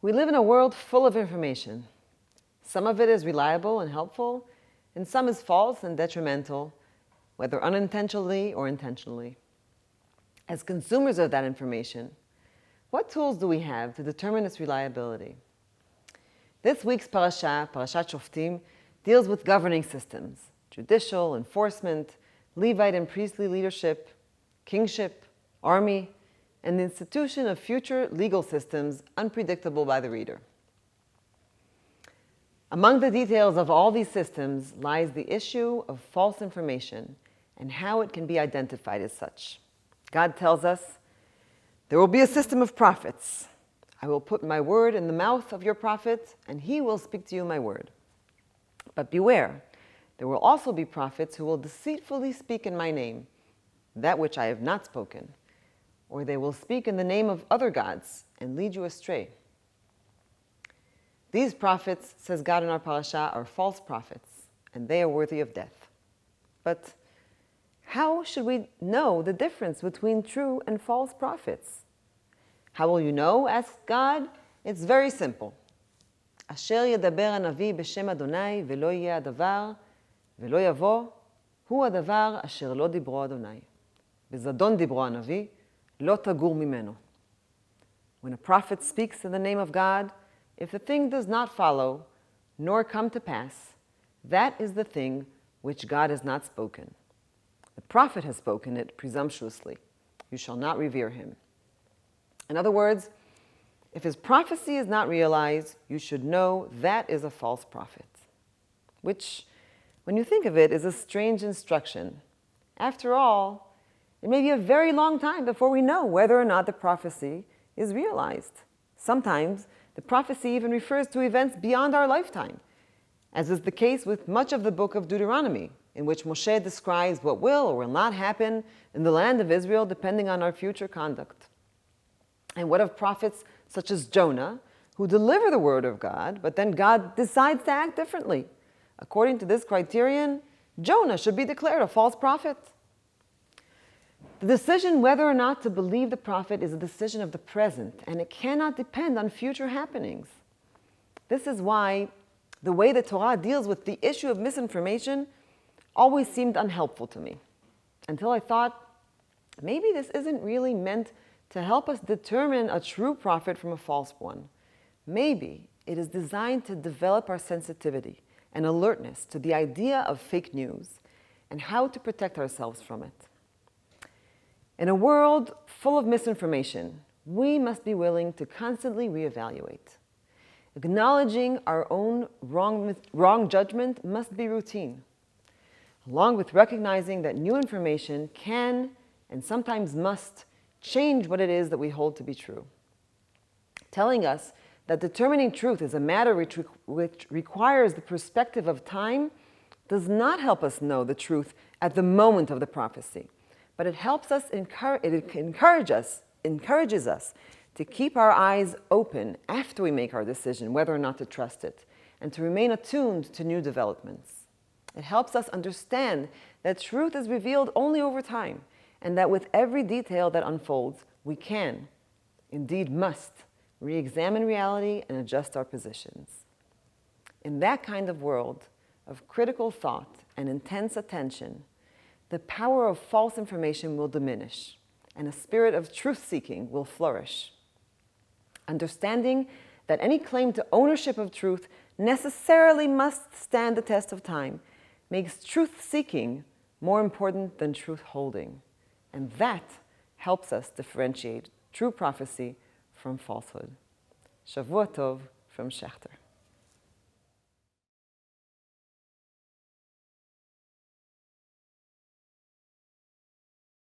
We live in a world full of information. Some of it is reliable and helpful, and some is false and detrimental, whether unintentionally or intentionally. As consumers of that information, what tools do we have to determine its reliability? This week's parasha, Parashat Shoftim, deals with governing systems, judicial, enforcement, Levite and priestly leadership, kingship, army, and the institution of future legal systems unpredictable by the reader. Among the details of all these systems lies the issue of false information and how it can be identified as such. God tells us, "There will be a system of prophets. I will put my word in the mouth of your prophet, and he will speak to you my word. But beware, there will also be prophets who will deceitfully speak in my name, that which I have not spoken, or they will speak in the name of other gods and lead you astray." These prophets, says God in our parasha, are false prophets, and they are worthy of death. But how should we know the difference between true and false prophets? How will you know? Asks God. It's very simple. "Asher yedaber hanavi b'shem Adonai v'lo yeh hadavar v'lo yavo hu hadavar asher lo dibro Adonai. B'zadon dibro hanavi lo tagur mimeno." When a prophet speaks in the name of God, if the thing does not follow, nor come to pass, that is the thing which God has not spoken. The prophet has spoken it presumptuously. You shall not revere him. In other words, if his prophecy is not realized, you should know that is a false prophet. Which, when you think of it, is a strange instruction. After all, it may be a very long time before we know whether or not the prophecy is realized. Sometimes, the prophecy even refers to events beyond our lifetime, as is the case with much of the book of Deuteronomy, in which Moshe describes what will or will not happen in the land of Israel depending on our future conduct. And what of prophets such as Jonah, who deliver the word of God, but then God decides to act differently? According to this criterion, Jonah should be declared a false prophet. The decision whether or not to believe the prophet is a decision of the present, and it cannot depend on future happenings. This is why the way the Torah deals with the issue of misinformation always seemed unhelpful to me, until I thought, maybe this isn't really meant to help us determine a true prophet from a false one. Maybe it is designed to develop our sensitivity and alertness to the idea of fake news and how to protect ourselves from it. In a world full of misinformation, we must be willing to constantly reevaluate. Acknowledging our own wrong judgment must be routine, along with recognizing that new information can and sometimes must change what it is that we hold to be true. Telling us that determining truth is a matter which requires the perspective of time does not help us know the truth at the moment of the prophecy, but it helps us, encourages us to keep our eyes open after we make our decision whether or not to trust it, and to remain attuned to new developments. It helps us understand that truth is revealed only over time, and that with every detail that unfolds, we can, indeed must, re-examine reality and adjust our positions. In that kind of world of critical thought and intense attention, the power of false information will diminish, and a spirit of truth-seeking will flourish. Understanding that any claim to ownership of truth necessarily must stand the test of time makes truth-seeking more important than truth-holding. And that helps us differentiate true prophecy from falsehood. Shavua Tov from Schechter.